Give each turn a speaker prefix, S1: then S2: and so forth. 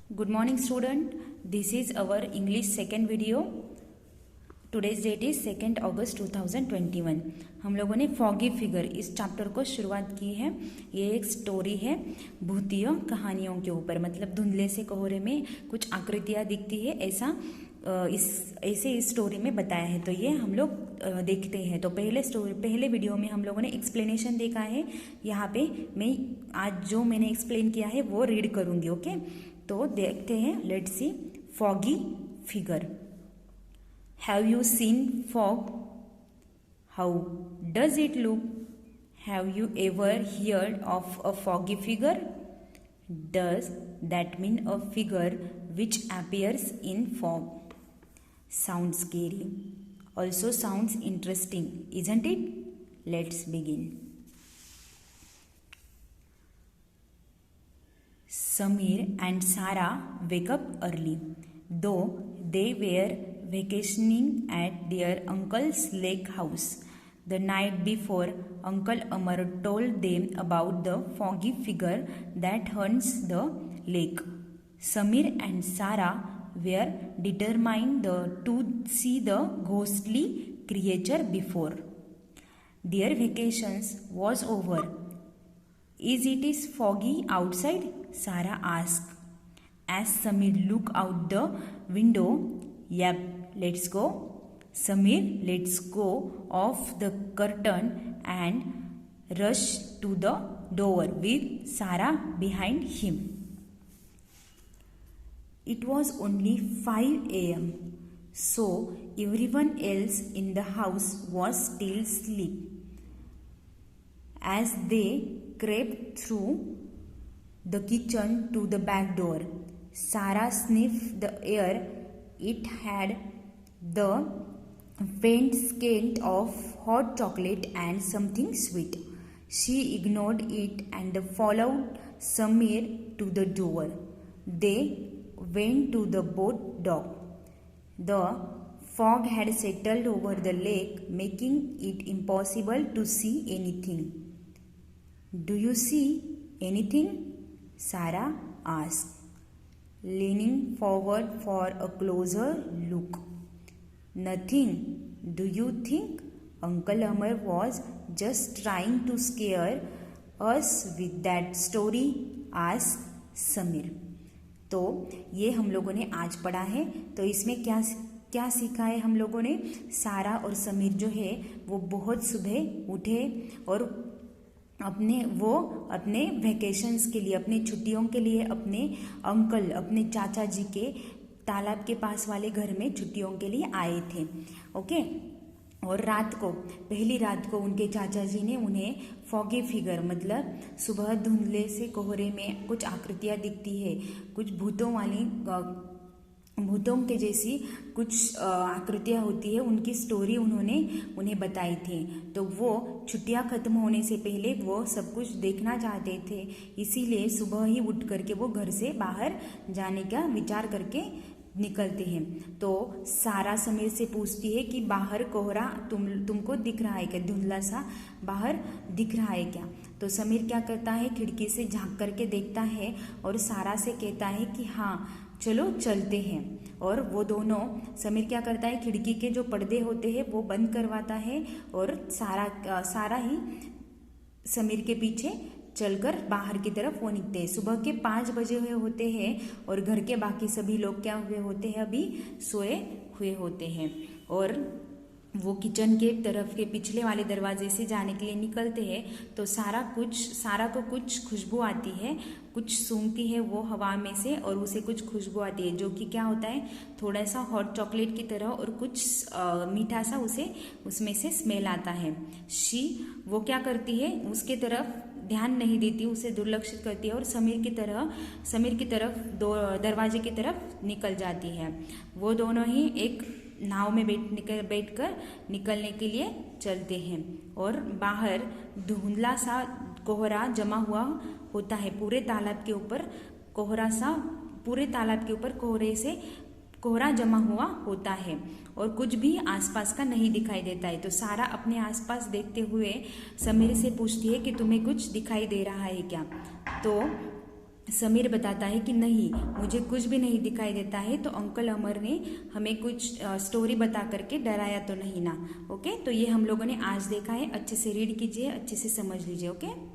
S1: Good morning student. This is our English second video. Today's date is 2nd August 2021. हम लोगों ने foggy figure इस chapter को शुरुआत की है। ये एक स्टोरी है भूतिया कहानियों के ऊपर, मतलब धुंधले से कोहरे में कुछ आकृतियाँ दिखती है, ऐसा इस स्टोरी में बताया है। तो ये हम लोग देखते हैं। तो पहले वीडियो में हम लोगों ने एक्सप्लेनेशन देखा है। यहाँ पे मैं आज जो मैंने एक्सप्लेन किया है वो रीड करूँगी। ओके, तो देखते हैं। Let's see foggy figure. Have you seen fog? How does it look? Have you ever heard of a foggy figure? Does that mean a figure which appears in fog? Sounds scary. Also sounds interesting, isn't it? Let's begin. Samir and Sarah wake up early, though they were vacationing at their uncle's lake house. The night before, Uncle Amar told them about the foggy figure that haunts the lake. Samir and Sarah were determined to see the ghostly creature before their vacations was over. Is it foggy outside? Sarah asked as Samir looked out the window. Yep, let's go. Samir lets go of the curtain and rushed to the door with Sarah behind him. It was only 5 a.m., so everyone else in the house was still asleep. As they crept through the kitchen to the back door, Sarah sniffed the air. It had the faint scent of hot chocolate and something sweet. She ignored it and followed Samir to the door. They went to the boat dock. The fog had settled over the lake, making it impossible to see anything. Do you see anything? Sarah asked, leaning forward for a closer look. Nothing. Do you think Uncle Amar was just trying to scare us with that story? asked Samir. तो ये हम लोगों ने आज पढ़ा है। तो इसमें क्या सीखा है हम लोगों ने? सारा और समीर जो है वो बहुत सुबह उठे और अपने वैकेशंस के लिए, अपने छुट्टियों के लिए अपने अंकल, अपने चाचा जी के तालाब के पास वाले घर में छुट्टियों के लिए आए थे। ओके, और पहली रात को उनके चाचा जी ने उन्हें फॉगी फिगर, मतलब सुबह धुंधले से कोहरे में कुछ आकृतियाँ दिखती है, कुछ भूतों के जैसी कुछ आकृतियाँ होती है, उनकी स्टोरी उन्हें बताई थी। तो वो छुट्टियाँ खत्म होने से पहले वो सब कुछ देखना चाहते थे, इसीलिए सुबह ही उठ करके वो घर से बाहर जाने का विचार करके निकलते हैं। तो सारा समीर से पूछती है कि बाहर कोहरा तुमको दिख रहा है क्या? धुंधला सा बाहर दिख रहा है क्या? तो समीर क्या करता है, खिड़की से झांक करके देखता है और सारा से कहता है कि हाँ चलो चलते हैं। और वो दोनों, समीर क्या करता है, खिड़की के जो पर्दे होते हैं वो बंद करवाता है और सारा ही समीर के पीछे चलकर बाहर की तरफ वो निकलते हैं। सुबह के 5 बजे हुए होते हैं और घर के बाकी सभी लोग क्या हुए होते हैं, अभी सोए हुए होते हैं। और वो किचन के तरफ के पिछले वाले दरवाजे से जाने के लिए निकलते हैं। तो सारा को कुछ खुशबू आती है, कुछ सूंघती है वो हवा में से और उसे कुछ खुशबू आती है जो कि क्या होता है, थोड़ा सा हॉट चॉकलेट की तरह और कुछ मीठा सा उसमें से स्मेल आता है। वो क्या करती है, उसके तरफ ध्यान नहीं देती, उसे दुर्लक्षित करती है और समीर की तरफ दरवाजे की तरफ निकल जाती है। वो दोनों ही एक नाव में बैठकर निकलने के लिए चलते हैं और बाहर धुंधला सा कोहरा जमा हुआ होता है पूरे तालाब के ऊपर। कोहरा जमा हुआ होता है और कुछ भी आसपास का नहीं दिखाई देता है। तो सारा अपने आसपास देखते हुए समीर से पूछती है कि तुम्हें कुछ दिखाई दे रहा है क्या? तो समीर बताता है कि नहीं, मुझे कुछ भी नहीं दिखाई देता है, तो अंकल अमर ने हमें कुछ स्टोरी बता करके डराया तो नहीं ना। ओके, तो ये हम लोगों ने आज देखा है। अच्छे से रीड कीजिए, अच्छे से समझ लीजिए। ओके।